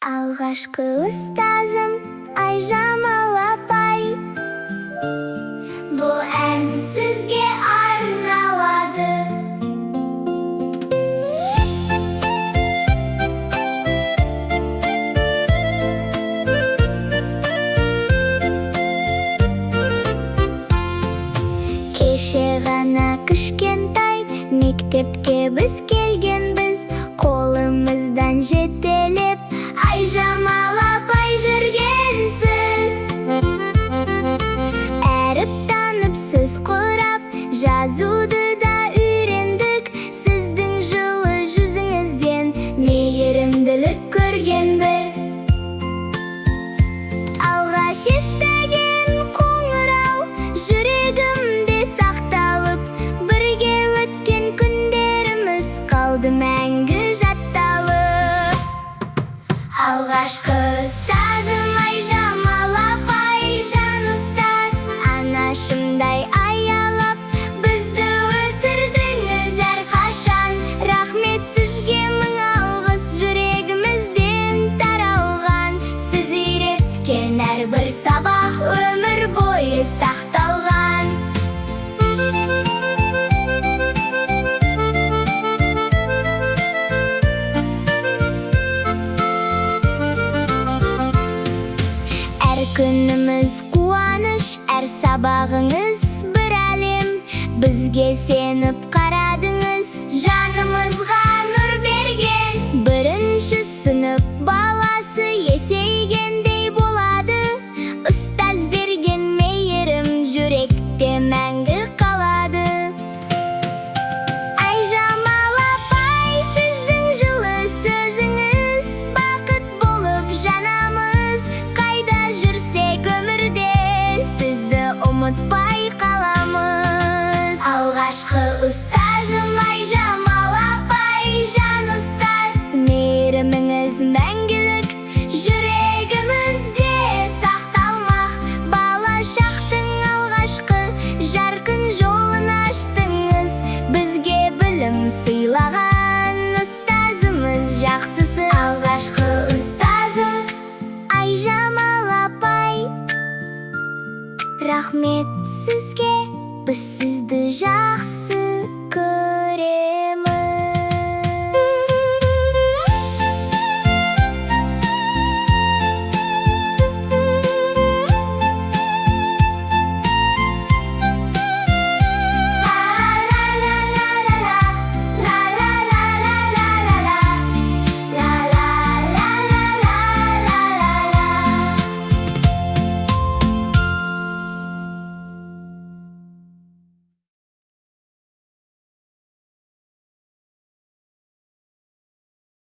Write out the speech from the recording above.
Алғашқы ұстазым Айжамал апай, бұл ән сізге арналады. Кеше ғана кішкентай мектепке біз келгенбіз, қолымыздан жетелеп Айжамал апай жүргенсіз. Әріп танып сөз құрап, жазуды да үйрендік. Сіздің жылы жүзіңізден мейірімділік көргенбіз. Алғаш естіген қоңырау жүрегімде сақталып, бірге өткен күндеріміз қалды мәңгі жатталып. Алғашқы ұстазым Айжамал апай, жан ұстаз, анашымдай аялап, бізді өсірдіңіз әрқашан. Рахмет сізге мың алғыс, жүрегімізден таралған. Сіз үйреткен әрбір сабақ өмір бойы сақталған. Әр күніміз қуаныш, әр сабағыңыз бір әлем. Бізге